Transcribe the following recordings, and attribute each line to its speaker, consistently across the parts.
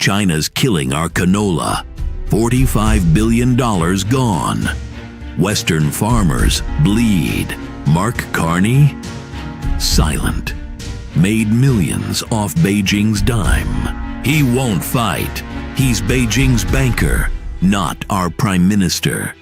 Speaker 1: China's killing our canola. $45 billion gone. Western farmers bleed. Mark Carney? Silent. Made millions off Beijing's dime. He won't fight. He's Beijing's banker, not our prime minister.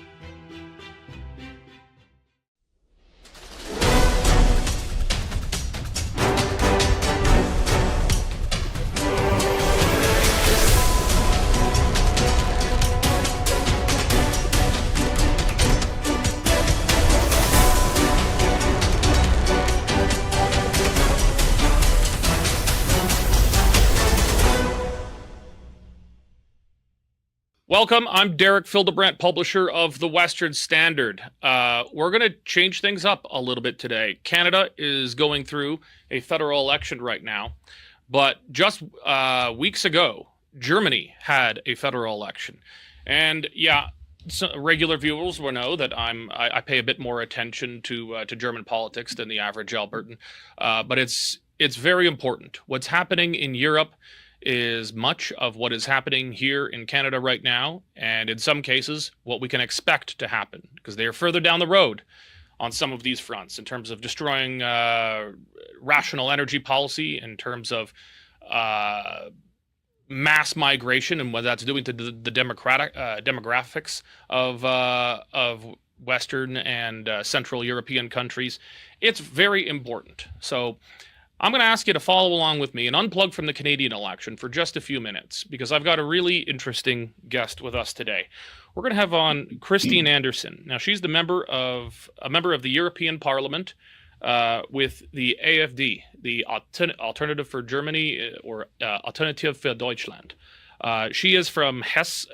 Speaker 2: Welcome. I'm Derek Fildebrandt, publisher of The Western Standard. We're going to change things up a little bit today. Canada is going through a federal election right now, but just weeks ago, Germany had a federal election. And yeah, regular viewers will know that I pay a bit more attention to German politics than the average Albertan, but it's very important. What's happening in Europe is much of what is happening here in Canada right now, and in some cases, what we can expect to happen, because they are further down the road on some of these fronts in terms of destroying rational energy policy, in terms of mass migration and what that's doing to the demographics of Western and Central European countries. It's very important. So I'm going to ask you to follow along with me and unplug from the Canadian election for just a few minutes, because I've got a really interesting guest with us today. We're going to have on Christine Anderson. Now, she's a member of the European Parliament with the AfD, the Alternative for Germany, or Alternative für Deutschland. She is from Hesse,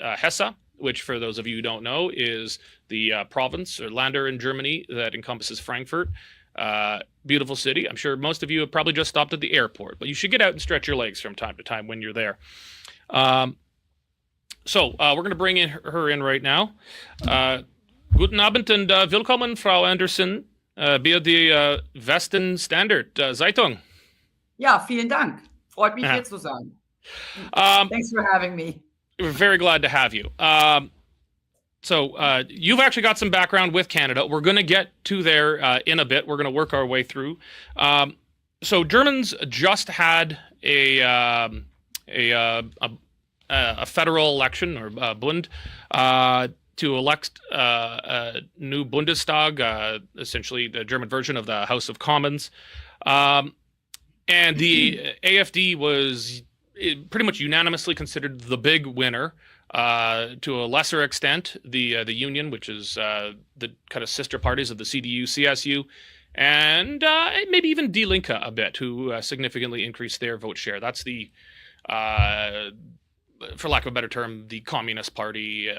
Speaker 2: which, for those of you who don't know, is the province or Länder in Germany that encompasses Frankfurt. Beautiful city. I'm sure most of you have probably just stopped at the airport, but you should get out and stretch your legs from time to time when you're there. So we're going to bring her in right now. Guten Abend und willkommen, Frau Anderson, bei der Western Standard Zeitung.
Speaker 3: Ja, vielen Dank. Freut mich, hier zu sein. Thanks for having me.
Speaker 2: We're very glad to have you. So you've actually got some background with Canada. We're going to get to there in a bit. We're going to work our way through. So Germans just had a federal election, or Bund, to elect a new Bundestag, essentially the German version of the House of Commons. And the AfD was pretty much unanimously considered the big winner. To a lesser extent, the Union, which is the kind of sister parties of the CDU, CSU, and maybe even Die Linke a bit, who significantly increased their vote share. That's the, for lack of a better term, the Communist Party.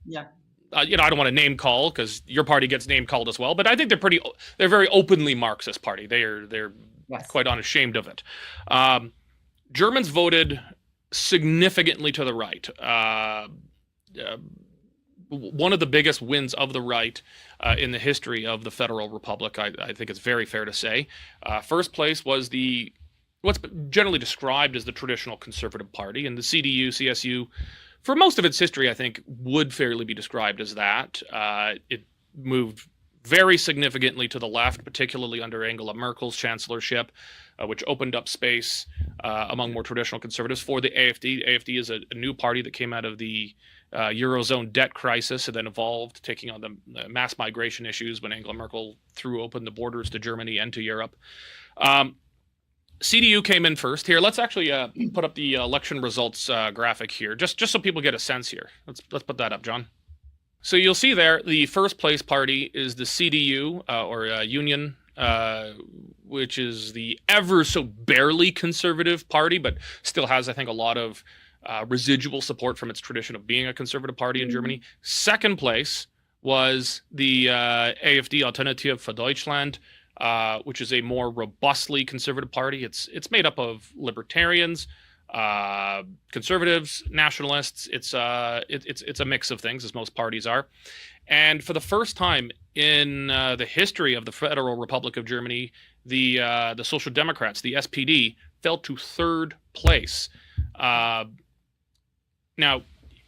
Speaker 3: Yeah.
Speaker 2: I don't want to name call, because your party gets name called as well, but I think they're very openly Marxist party. They're
Speaker 3: Yes.
Speaker 2: quite unashamed of it. Germans voted significantly to the right. One of the biggest wins of the right in the history of the Federal Republic, I think it's very fair to say. First place was what's generally described as the traditional Conservative Party, and the CDU, CSU, for most of its history, I think, would fairly be described as that. It moved very significantly to the left, particularly under Angela Merkel's chancellorship, which opened up space among more traditional conservatives for the AfD. AfD is a new party that came out of the Eurozone debt crisis and then evolved, taking on the mass migration issues when Angela Merkel threw open the borders to Germany and to Europe. CDU came in first. Here, let's actually put up the election results graphic here, just so people get a sense here. Let's put that up, John. So you'll see there, the first place party is the CDU, or Union, which is the ever so barely conservative party, but still has, I think, a lot of residual support from its tradition of being a conservative party in Germany. Second place was the AfD, Alternative für Deutschland, which is a more robustly conservative party. It's made up of libertarians, conservatives, nationalists. It's a mix of things, as most parties are. And for the first time in the history of the Federal Republic of Germany, the Social Democrats, the SPD, fell to third place. Now,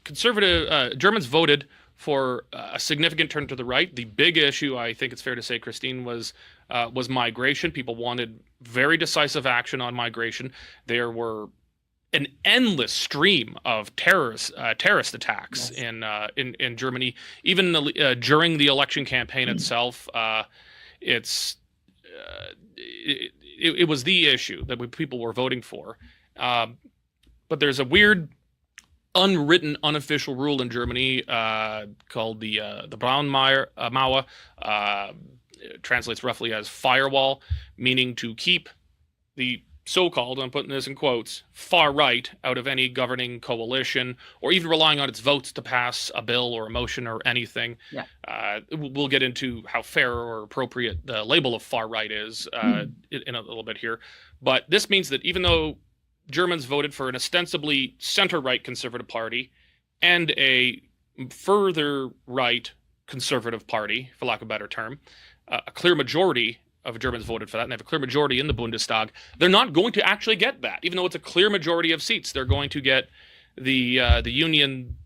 Speaker 2: conservative Germans voted for a significant turn to the right. The big issue, I think it's fair to say, Christine, was migration. People wanted very decisive action on migration. There were an endless stream of terrorist attacks in Germany. Even during the election campaign itself, it was the issue that people were voting for. But there's a weird, unwritten, unofficial rule in Germany called the Braunmauer. Translates roughly as firewall, meaning to keep the so-called, I'm putting this in quotes, far right out of any governing coalition, or even relying on its votes to pass a bill or a motion or anything. Yeah. We'll get into how fair or appropriate the label of far right is in a little bit here. But this means that even though Germans voted for an ostensibly center-right conservative party and a further right conservative party, for lack of a better term, a clear majority of Germans voted for that, and they have a clear majority in the Bundestag, they're not going to actually get that. Even though it's a clear majority of seats, they're going to get the Union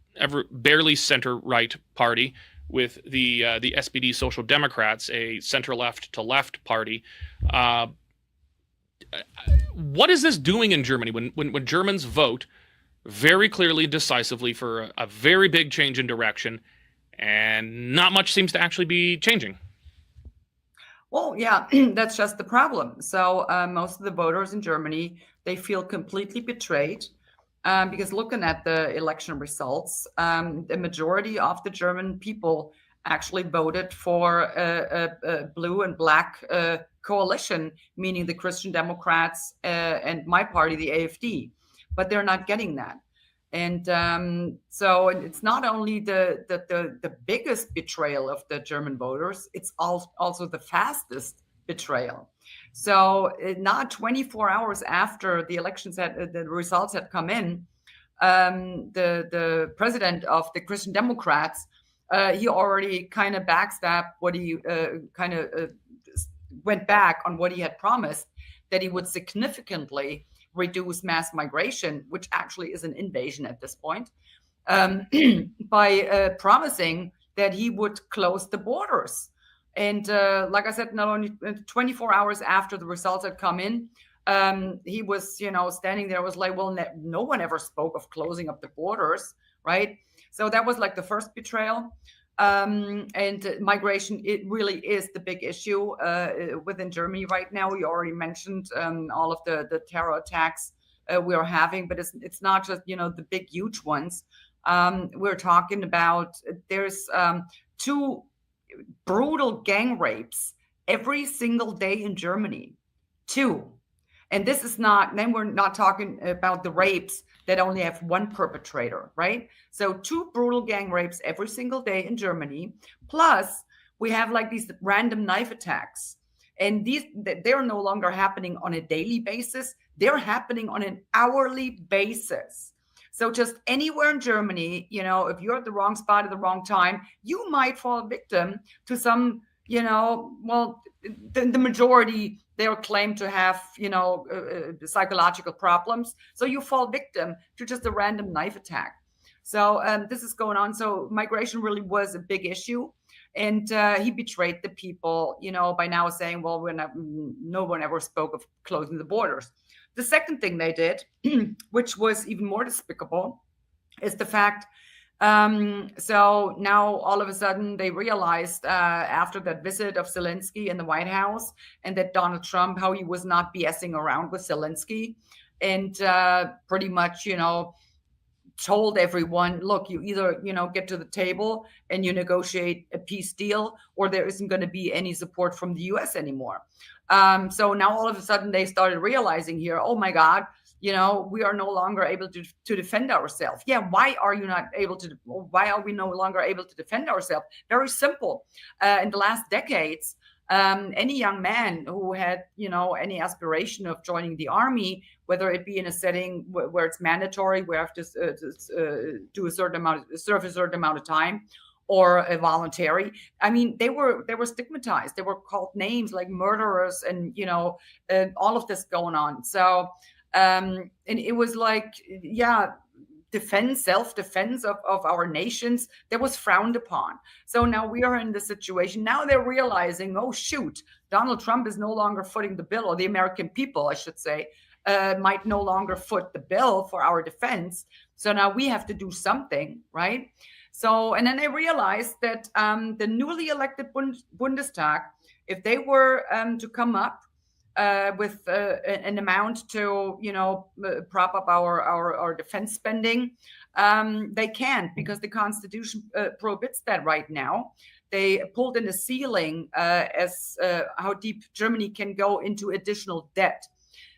Speaker 2: barely center-right party with the SPD Social Democrats, a center-left to left party. What is this doing in Germany when Germans vote very clearly and decisively for a very big change in direction, and not much seems to actually be changing?
Speaker 3: Well, yeah, that's just the problem. So most of the voters in Germany, they feel completely betrayed because looking at the election results, the majority of the German people actually voted for a blue and black coalition, meaning the Christian Democrats and my party, the AfD, but they're not getting that. And so it's not only the biggest betrayal of the German voters, it's also the fastest betrayal. So not 24 hours after the results had come in, the president of the Christian Democrats, he already kind of backstabbed what he went back on what he had promised, that he would significantly reduce mass migration, which actually is an invasion at this point, by promising that he would close the borders. And like I said, not only 24 hours after the results had come in, he was, standing there, was like, well, no one ever spoke of closing up the borders, right? So that was like the first betrayal. And migration, it really is the big issue within Germany right now. You already mentioned all of the terror attacks we are having, but it's not just the big huge ones. We're talking about there's 2 brutal gang rapes every single day in Germany, 2. And this is not, then we're not talking about the rapes that only have one perpetrator, right? So 2 brutal gang rapes every single day in Germany. Plus, we have like these random knife attacks. And they're no longer happening on a daily basis. They're happening on an hourly basis. So just anywhere in Germany, if you're at the wrong spot at the wrong time, you might fall victim to some, the majority, they are claimed to have, psychological problems. So you fall victim to just a random knife attack. So this is going on. So migration really was a big issue. And he betrayed the people, by now saying, well, no one ever spoke of closing the borders. The second thing they did, which was even more despicable, is the fact, so now all of a sudden they realized after that visit of Zelensky in the White House and that Donald Trump, how he was not BSing around with Zelensky and pretty much, told everyone, look, you either, get to the table and you negotiate a peace deal, or there isn't going to be any support from the US anymore. So now all of a sudden they started realizing here, oh my God, we are no longer able to defend ourselves. Yeah, why are we no longer able to defend ourselves? Very simple. In the last decades, any young man who had, any aspiration of joining the army, whether it be in a setting where it's mandatory, where you have to do serve a certain amount of time, or a voluntary. I mean, they were stigmatized. They were called names like murderers, and all of this going on. So, and it was like, yeah, defense, self-defense of our nations, that was frowned upon. So now we are in the situation. Now they're realizing, oh, shoot, Donald Trump is no longer footing the bill, or the American people, I should say, might no longer foot the bill for our defense. So now we have to do something, right? So, and then they realized that the newly elected Bundestag, if they were to come up with an amount to, prop up our defense spending, they can't, because the Constitution prohibits that right now. They pulled in a ceiling as how deep Germany can go into additional debt.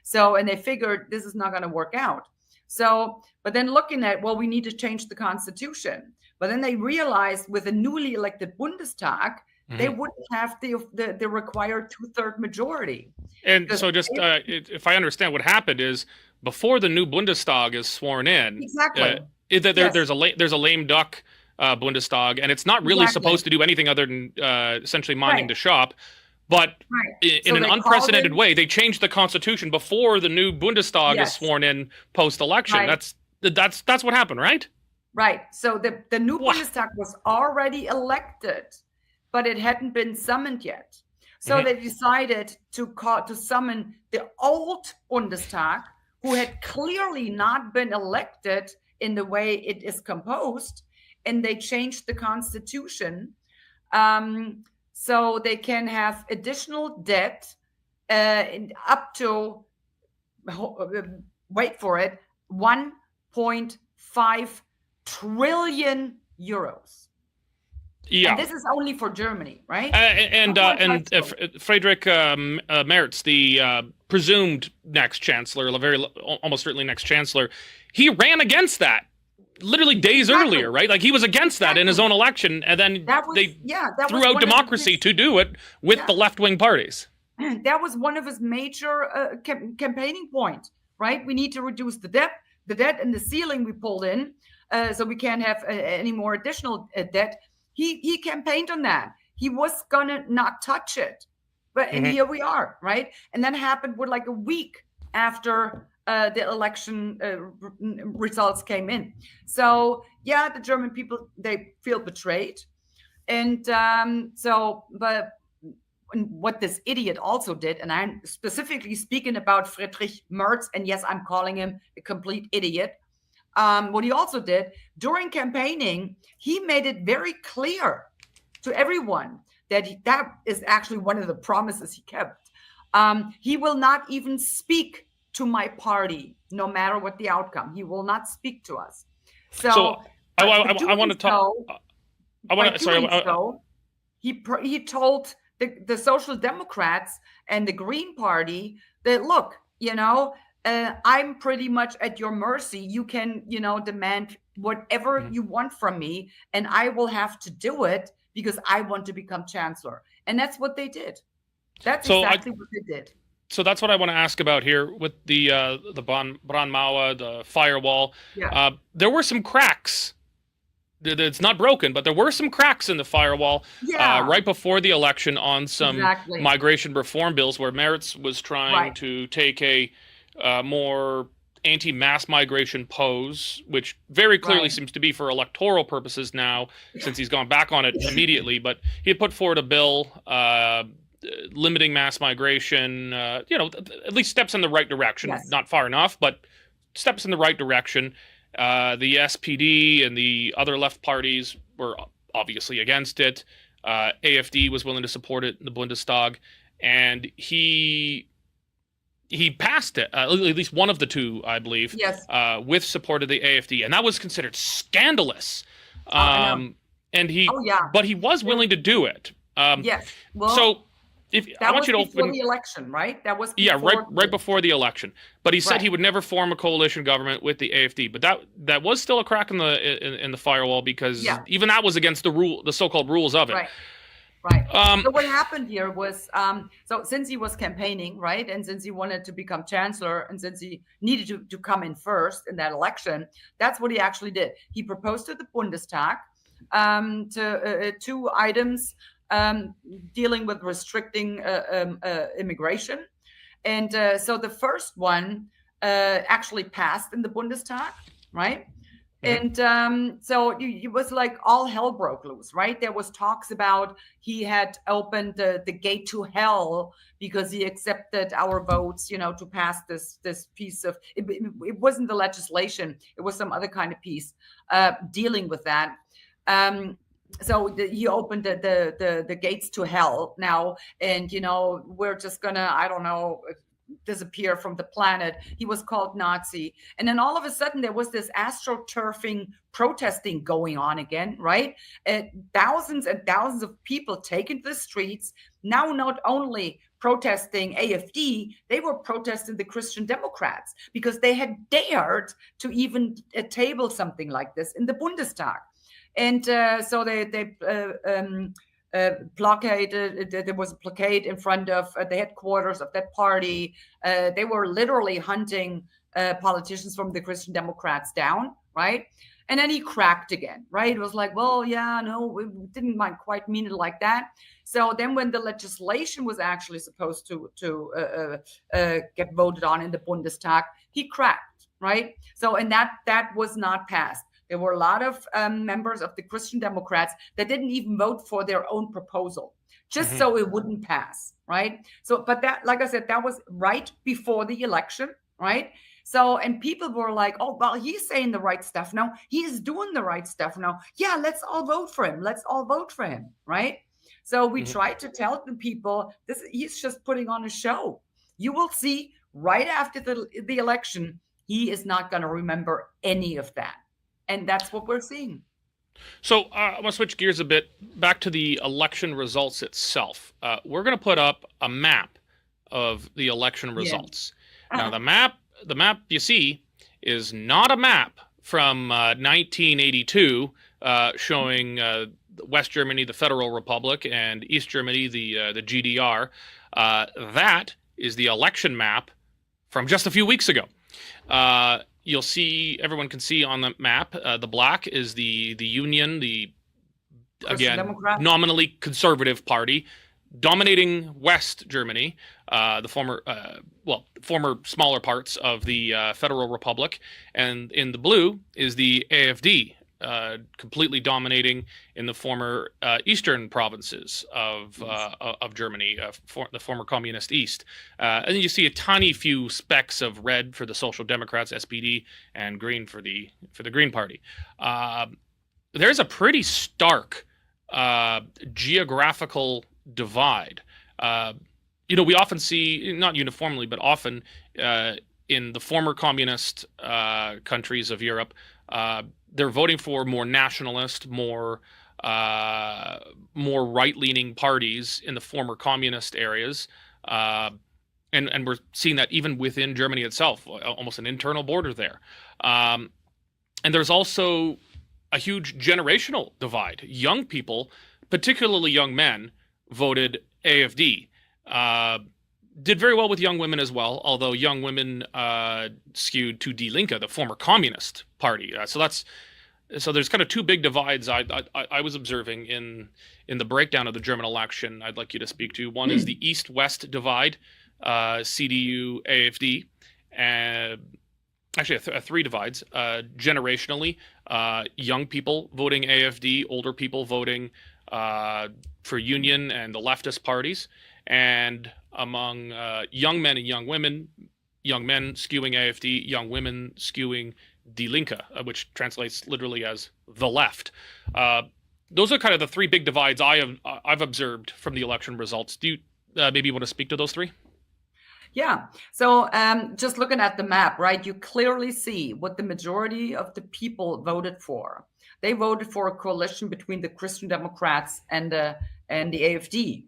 Speaker 3: So, and they figured this is not going to work out. So, but then looking at, well, we need to change the Constitution. But then they realized with a newly elected Bundestag, they wouldn't have the required 2/3 majority.
Speaker 2: And so just if I understand, what happened is before the new Bundestag is sworn in,
Speaker 3: exactly,
Speaker 2: there's a lame duck Bundestag, and it's not really supposed to do anything other than essentially minding the shop. But in an unprecedented way, they changed the Constitution before the new Bundestag is sworn in post-election. That's what happened, right?
Speaker 3: Right. So the new Bundestag was already elected, but it hadn't been summoned yet. So they decided to summon the old Bundestag, who had clearly not been elected in the way it is composed, and they changed the Constitution so they can have additional debt up to, wait for it, 1.5 trillion euros.
Speaker 2: Yeah,
Speaker 3: and this is only for Germany, right?
Speaker 2: Friedrich Merz, the presumed next chancellor, almost certainly next chancellor, he ran against that literally days earlier, right? Like he was against that in his own election, and then they threw out democracy to do it with the left-wing parties.
Speaker 3: That was one of his major campaigning points, right? We need to reduce the debt and the ceiling we pulled in, so we can't have any more additional debt. He campaigned on that. He was gonna not touch it, but and here we are, right? And that happened with like a week after the election results came in. So yeah, the German people, they feel betrayed, and but what this idiot also did, and I'm specifically speaking about Friedrich Merz, and yes, I'm calling him a complete idiot. What he also did during campaigning, he made it very clear to everyone that that is actually one of the promises he kept. He will not even speak to my party, no matter what the outcome. He will not speak to us. So
Speaker 2: I want to talk.
Speaker 3: He told the Social Democrats and the Green Party that, look, I'm pretty much at your mercy. You can, demand whatever you want from me, and I will have to do it because I want to become chancellor. And that's what they did. That's exactly what they did.
Speaker 2: So that's what I want to ask about here with the Brandmauer, the firewall.
Speaker 3: Yeah.
Speaker 2: There were some cracks. It's not broken, but there were some cracks in the firewall right before the election on some migration reform bills where Merz was trying to take a more anti-mass migration pose, which very clearly seems to be for electoral purposes now, since he's gone back on it immediately. But he had put forward a bill limiting mass migration, at least steps in the right direction. Not far enough, but steps in the right direction. The SPD and the other left parties were obviously against it. AfD was willing to support it in the Bundestag, and he passed it, at least one of the two, I believe, with support of the AfD, and that was considered scandalous. But he was willing to do it.
Speaker 3: Well,
Speaker 2: so I want you to
Speaker 3: before the election, right? That was
Speaker 2: right before the election. But he said he would never form a coalition government with the AfD. But that was still a crack in the firewall, because even that was against the so-called rules of it.
Speaker 3: Right. So what happened here was, so since he was campaigning, right, and since he wanted to become chancellor, and since he needed to come in first in that election, that's what he actually did. He proposed to the Bundestag to 2 items dealing with restricting immigration. And so the first one actually passed in the Bundestag, right? And so it was like all hell broke loose, right? There was talks about he had opened the gate to hell because he accepted our votes, to pass this piece of it wasn't the legislation, it was some other kind of piece dealing with that. So he opened the gates to hell now, and we're just gonna, I don't know, disappear from the planet. He was called Nazi. And then all of a sudden there was this astroturfing protesting going on again, right? Thousands and thousands of people taken to the streets, now not only protesting AfD, they were protesting the Christian Democrats because they had dared to even table something like this in the Bundestag. And so they blockaded. There was a blockade in front of the headquarters of that party. They were literally hunting politicians from the Christian Democrats down, right? And then he cracked again, right? It was like, well, yeah, no, we didn't quite mean it like that. So then when the legislation was actually supposed to get voted on in the Bundestag, he cracked, right? So, and that was not passed. There were a lot of members of the Christian Democrats that didn't even vote for their own proposal, just so it wouldn't pass, right? So, but that, like I said, that was right before the election, right? So, and people were like, oh, well, he's saying the right stuff now. He's doing the right stuff now. Yeah, let's all vote for him. Let's all vote for him, right? So we tried to tell the people, he's just putting on a show. You will see right after the election, he is not going to remember any of that. And that's what we're seeing.
Speaker 2: So I want to switch gears a bit back to the election results itself. We're going to put up a map of the election results. Now, the map you see is not a map from 1982 showing West Germany, the Federal Republic, and East Germany, the GDR. That is the election map from just a few weeks ago. You'll see, everyone can see on the map, the black is the Union, the, again, nominally conservative party, dominating West Germany, the former smaller parts of the Federal Republic. And in the blue is the AfD, completely dominating in the former eastern provinces of Germany, the former communist East. And then you see a tiny few specks of red for the Social Democrats, SPD, and green for the Green Party. There's a pretty stark geographical divide. We often see, not uniformly, but often in the former communist countries of Europe, they're voting for more nationalist, more right-leaning parties in the former communist areas, and we're seeing that even within Germany itself, almost an internal border there. And there's also a huge generational divide. Young people, particularly young men, voted AfD. Did very well with young women as well, although young women skewed to Die Linke, the former communist party. So there's kind of two big divides I was observing in the breakdown of the German election I'd like you to speak to. One is the East-West divide, CDU, AfD, and actually three divides. Generationally, young people voting AfD, older people voting for Union and the leftist parties, and among young men and young women, young men skewing AfD, young women skewing Die Linke, which translates literally as the left. Those are kind of the three big divides I've observed from the election results. Do you maybe want to speak to those three?
Speaker 3: Yeah. So just looking at the map, right, you clearly see what the majority of the people voted for. They voted for a coalition between the Christian Democrats and the AfD.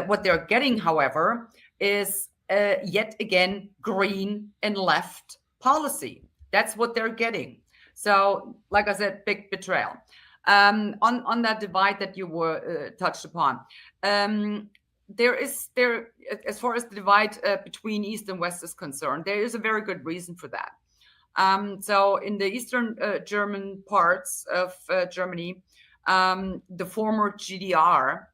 Speaker 3: What they're getting, however, is yet again green and left policy. That's what they're getting. So, like I said, big betrayal. On that divide that you were touched upon, there, as far as the divide between East and West is concerned, there is a very good reason for that. So, in the eastern German parts of Germany, the former GDR,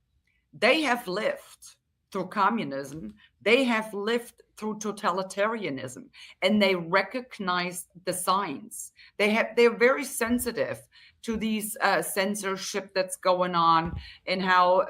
Speaker 3: they have lived through communism. They have lived through totalitarianism, and they recognize the signs. They're very sensitive to these censorship that's going on, and how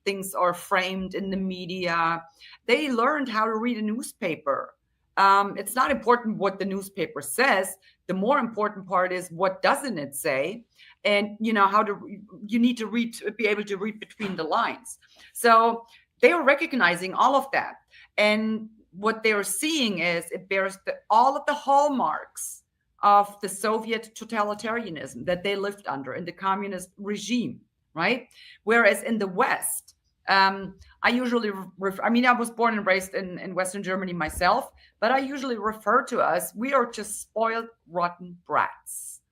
Speaker 3: things are framed in the media. They learned how to read a newspaper. It's not important what the newspaper says. The more important part is, what doesn't it say, and you need to be able to read between the lines. So they are recognizing all of that, and what they're seeing is it bears all of the hallmarks of the Soviet totalitarianism that they lived under in the communist regime, right? Whereas in the West, I usually, I was born and raised in Western Germany myself, but I usually refer to us, we are just spoiled, rotten brats.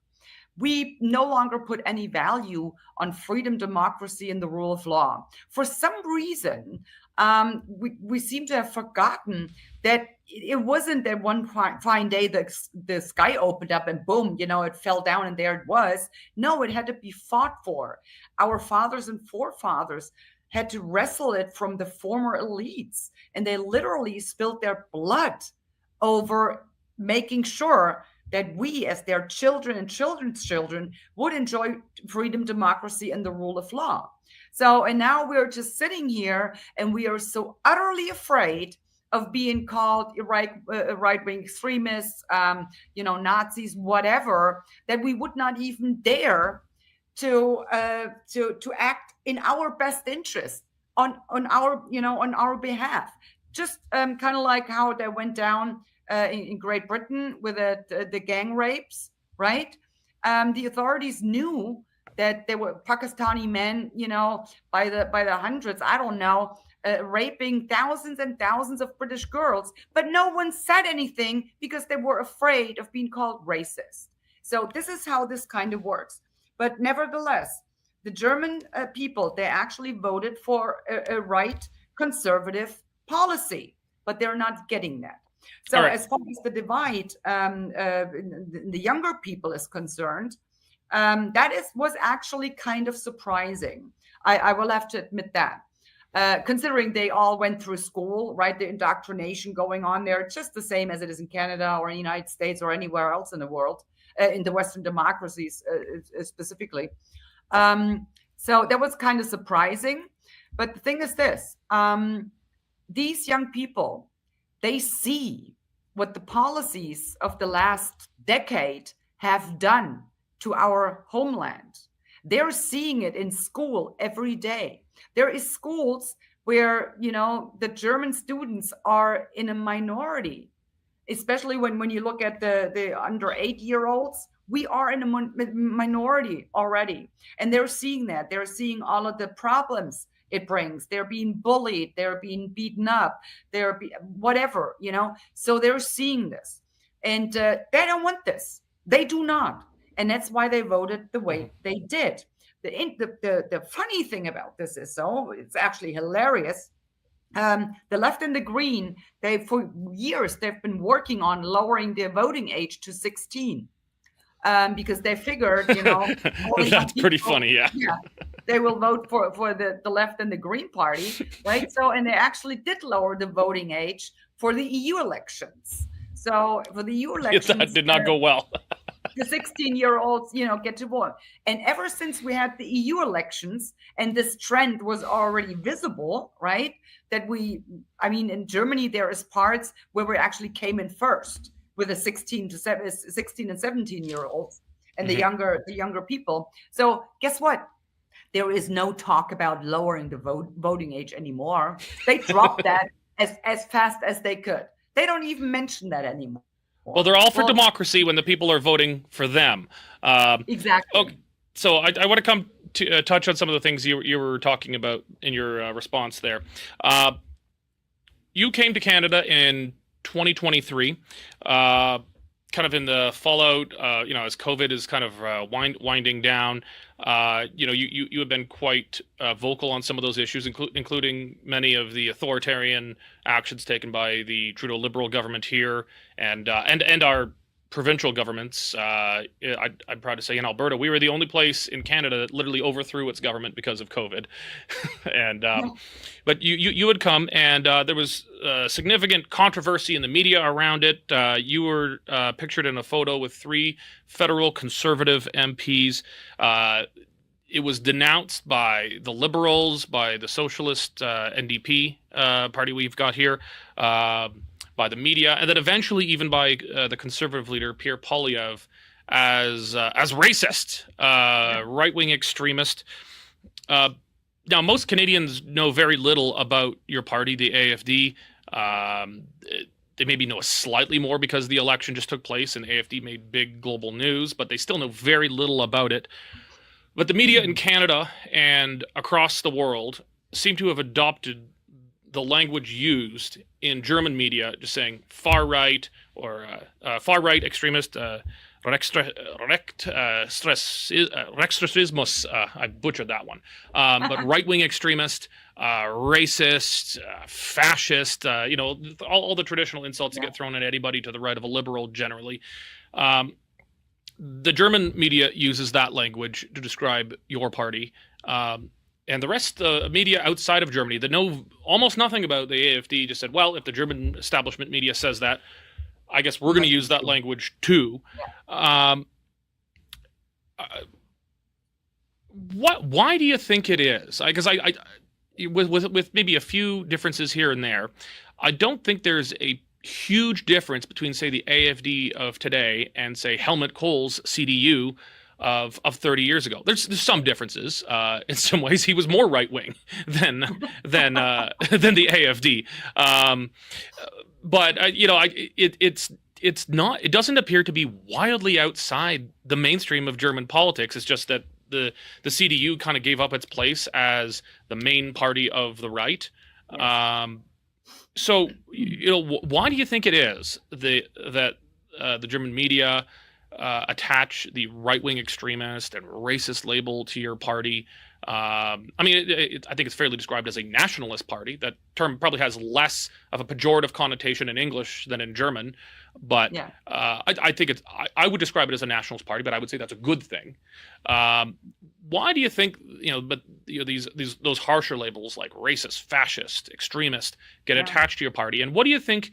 Speaker 3: We no longer put any value on freedom, democracy, and the rule of law. For some reason, we seem to have forgotten that it wasn't that one fine day the sky opened up and boom, it fell down and there it was. No, it had to be fought for. Our fathers and forefathers had to wrestle it from the former elites, and they literally spilled their blood over making sure that we, as their children and children's children, would enjoy freedom, democracy, and the rule of law. So, and now we're just sitting here, and we are so utterly afraid of being called right-wing extremists, Nazis, whatever, that we would not even dare to act in our best interest on our behalf. Just kind of like how that went down in Great Britain with the gang rapes, right? The authorities knew that there were Pakistani men, by the hundreds, I don't know, raping thousands and thousands of British girls, but no one said anything because they were afraid of being called racist. So this is how this kind of works. But nevertheless, the German people, they actually voted for a right conservative policy, but they're not getting that. So
Speaker 2: All right.
Speaker 3: as far as the divide, the younger people is concerned, that was actually kind of surprising. I will have to admit that. Considering they all went through school, right? The indoctrination going on there, just the same as it is in Canada or in the United States or anywhere else in the world, in the Western democracies specifically. So that was kind of surprising. But the thing is this, these young people, they see what the policies of the last decade have done to our homeland. They're seeing it in school every day. There is schools where, the German students are in a minority, especially when you look at the under 8-year-olds. We are in a minority already. And they're seeing that. They're seeing all of the problems it brings. They're being bullied. They're being beaten up. Whatever, So they're seeing this. And they don't want this. They do not. And that's why they voted the way they did. The funny thing about this is, it's actually hilarious. The left and the green, for years, they've been working on lowering the voting age to 16. Because they figured,
Speaker 2: That's pretty funny, yeah.
Speaker 3: They will vote for the left and the Green Party, right? So, and they actually did lower the voting age for the EU elections. So for the EU elections,
Speaker 2: that did not go well.
Speaker 3: the 16-year-olds, get to vote. And ever since we had the EU elections, and this trend was already visible, right? That in Germany, there is parts where we actually came in first with the 16 and 17-year-olds and the younger people. So guess what? There is no talk about lowering the voting age anymore. They dropped that as fast as they could. They don't even mention that anymore.
Speaker 2: Well, they're all for democracy when the people are voting for them.
Speaker 3: Exactly.
Speaker 2: Okay, so I want to come to touch on some of the things you were talking about in your response there. You came to Canada in 2023, kind of in the fallout, as COVID is kind of winding down. You have been quite vocal on some of those issues, including many of the authoritarian actions taken by the Trudeau Liberal government here, and our provincial governments. I'm proud to say in Alberta, we were the only place in Canada that literally overthrew its government because of COVID. And but you would come, and there was significant controversy in the media around it. You were pictured in a photo with 3 federal conservative MPs. It was denounced by the Liberals, by the Socialist NDP party we've got here, by the media, and then eventually even by the Conservative leader Pierre Poilievre as racist, right-wing extremist. Now, most Canadians know very little about your party, the AFD. They maybe know slightly more because the election just took place and AFD made big global news, but they still know very little about it. But the media in Canada and across the world seem to have adopted the language used in German media, just saying far right or far right extremist, Rechtsextremismus. I butchered that one, but right wing extremist, racist, fascist. All the traditional insults that get thrown at anybody to the right of a liberal generally. The German media uses that language to describe your party. And the rest of the media outside of Germany that know almost nothing about the AFD just said, well, if the German establishment media says that, I guess we're going to use that language too. Why do you think it is? Because with maybe a few differences here and there, I don't think there's a huge difference between, say, the AFD of today and, say, Helmut Kohl's CDU of 30 years ago. There's some differences. In some ways, he was more right wing than the AFD. But it's not. It doesn't appear to be wildly outside the mainstream of German politics. It's just that the CDU kind of gave up its place as the main party of the right. Yes. So, why do you think it is that the German media attach the right-wing extremist and racist label to your party? I think it's fairly described as a nationalist party. That term probably has less of a pejorative connotation in English than in German, but I think I would describe it as a nationalist party, but I would say that's a good thing. Why do you think those harsher labels like racist, fascist, extremist get attached to your party, and what do you think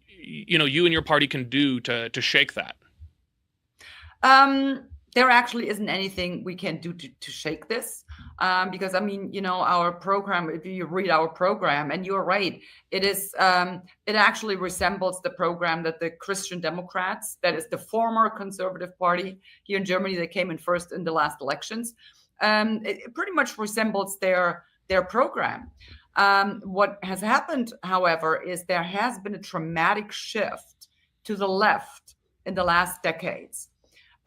Speaker 2: you and your party can do to shake that?
Speaker 3: There actually isn't anything we can do to shake this, because our program, if you read our program, and you're right, it is it actually resembles the program that the Christian Democrats, that is the former Conservative Party here in Germany that came in first in the last elections, it pretty much resembles their program. What has happened, however, is there has been a dramatic shift to the left in the last decades.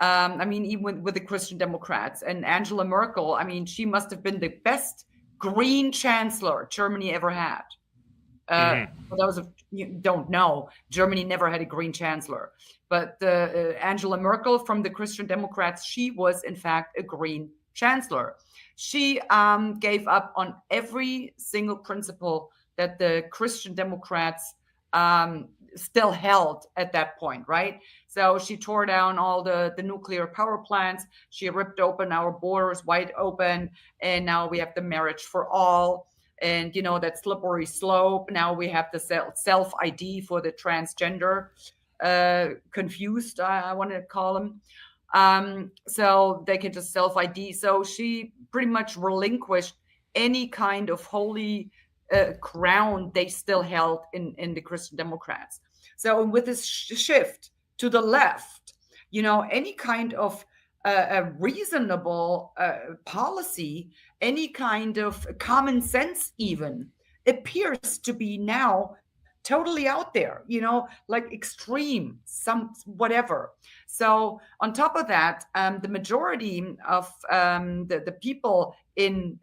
Speaker 3: Even with the Christian Democrats and Angela Merkel, she must have been the best green chancellor Germany ever had. For those of you who don't know, Germany never had a green chancellor. But Angela Merkel from the Christian Democrats, she was in fact a green chancellor. She gave up on every single principle that the Christian Democrats still held at that point, right? So she tore down all the nuclear power plants. She ripped open our borders wide open. And now we have the marriage for all. And, that slippery slope. Now we have the self-ID for the transgender confused, I want to call them. So they can just self-ID. So she pretty much relinquished any kind of holy ground they still held in the Christian Democrats. So with this shift to the left, any kind of a reasonable policy, any kind of common sense even appears to be now totally out there, like extreme, some whatever. So on top of that, the majority of the people in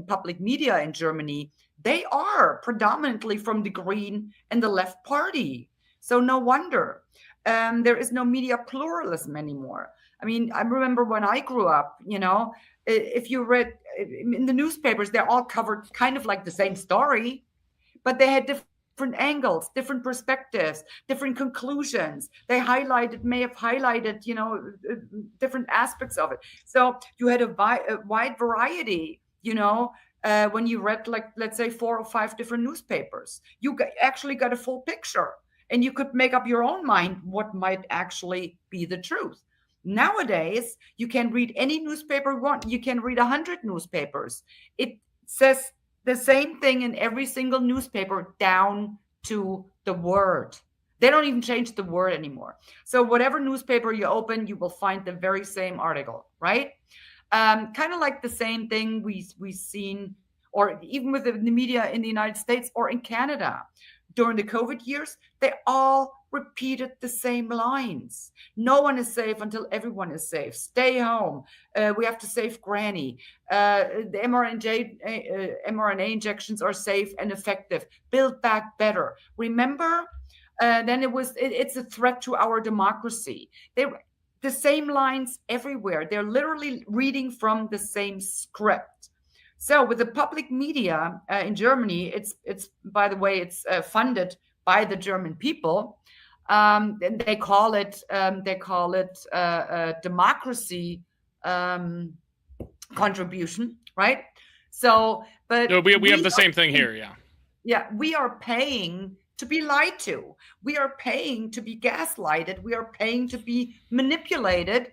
Speaker 3: public media in Germany, they are predominantly from the Green and the Left Party. So no wonder there is no media pluralism anymore. I remember when I grew up, if you read in the newspapers, they're all covered kind of like the same story, but they had different different angles, different perspectives, different conclusions. They may have highlighted, different aspects of it. So you had a wide variety, when you read, like, let's say 4 or 5 different newspapers, you actually got a full picture, and you could make up your own mind what might actually be the truth. Nowadays, you can read any newspaper you want. You can read 100 newspapers. It says the same thing in every single newspaper, down to the word. They don't even change the word anymore. So whatever newspaper you open, you will find the very same article, right? Kind of like the same thing we've seen, or even with the media in the United States or in Canada. During the COVID years, they all repeated the same lines. No one is safe until everyone is safe. Stay home. We have to save Granny. The mRNA injections are safe and effective. Build back better. Remember? Then it's a threat to our democracy. The same lines everywhere. They're literally reading from the same script. So with the public media in Germany, it's by the way, it's funded by the German people. And they call it democracy contribution, right? So, but
Speaker 2: no, we have the same thing here, yeah.
Speaker 3: Yeah, we are paying to be lied to. We are paying to be gaslighted. We are paying to be manipulated,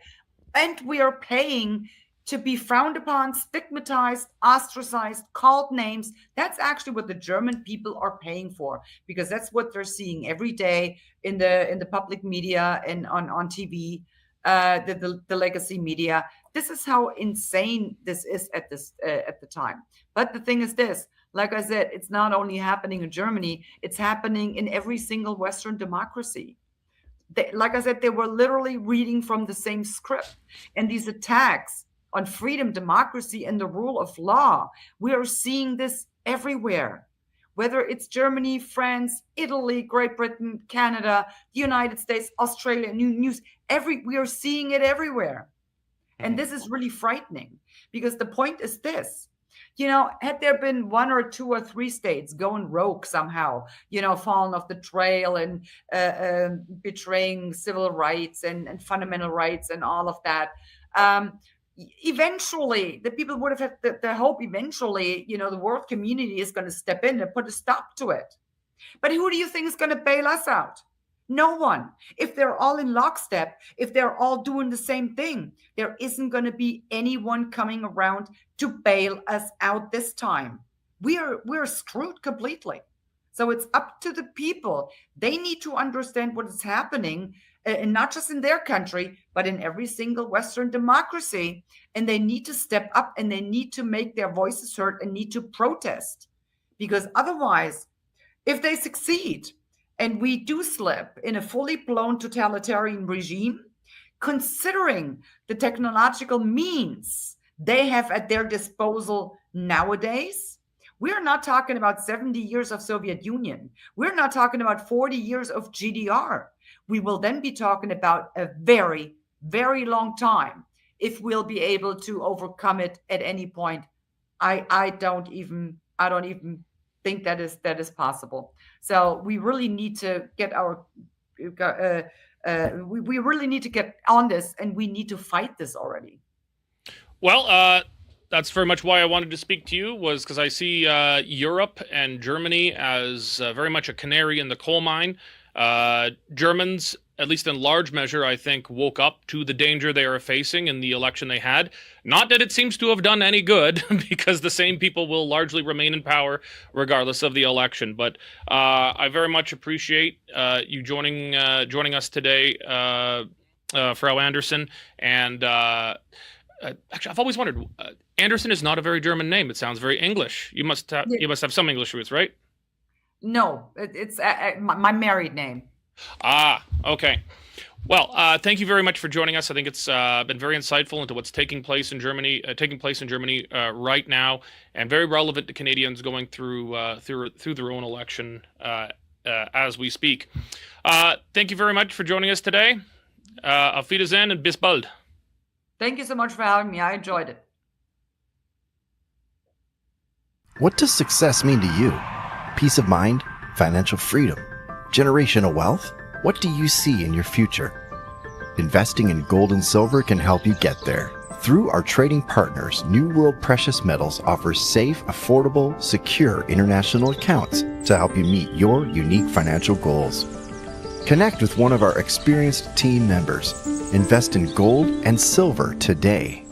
Speaker 3: and we are paying to be frowned upon, stigmatized, ostracized, called names. That's actually what the German people are paying for, because that's what they're seeing every day in the public media and on TV, the legacy media. This is how insane this is at the time. But the thing is this, like I said, it's not only happening in Germany, it's happening in every single Western democracy. Like I said, they were literally reading from the same script. And these attacks on freedom, democracy, and the rule of law, we are seeing this everywhere. Whether it's Germany, France, Italy, Great Britain, Canada, the United States, Australia, we are seeing it everywhere. And this is really frightening, because the point is this. Had there been 1 or 2 or 3 states going rogue somehow, falling off the trail and betraying civil rights and fundamental rights and all of that, eventually the people would have had the hope eventually, the world community is going to step in and put a stop to it. But who do you think is going to bail us out? No one. If they're all in lockstep, if they're all doing the same thing, there isn't going to be anyone coming around to bail us out this time. We're screwed completely. So it's up to the people. They need to understand what is happening, and not just in their country, but in every single Western democracy. And they need to step up, and they need to make their voices heard, and need to protest. Because otherwise, if they succeed and we do slip in a fully blown totalitarian regime, considering the technological means they have at their disposal nowadays, we're not talking about 70 years of Soviet Union. We're not talking about 40 years of GDR. We will then be talking about a very, very long time if we'll be able to overcome it at any point. I don't even think that is possible. So we really need to get we really need to get on this, and we need to fight this already.
Speaker 2: Well, that's very much why I wanted to speak to you, was because I see Europe and Germany as very much a canary in the coal mine. Germans, at least in large measure, I think, woke up to the danger they are facing in the election they had. Not that it seems to have done any good, because the same people will largely remain in power regardless of the election. But I very much appreciate you joining us today, Frau Anderson. And actually, I've always wondered, Anderson is not a very German name. It sounds very English. You must have some English roots, right?
Speaker 3: No, it's my married name.
Speaker 2: Ah, okay. Well, thank you very much for joining us. I think it's been very insightful into what's taking place in Germany right now, and very relevant to Canadians going through their own election as we speak. Thank you very much for joining us today. Auf Wiedersehen and bis bald.
Speaker 3: Thank you so much for having me. I enjoyed it.
Speaker 4: What does success mean to you? Peace of mind? Financial freedom? Generational wealth? What do you see in your future? Investing in gold and silver can help you get there. Through our trading partners, New World Precious Metals offers safe, affordable, secure international accounts to help you meet your unique financial goals. Connect with one of our experienced team members. Invest in gold and silver today.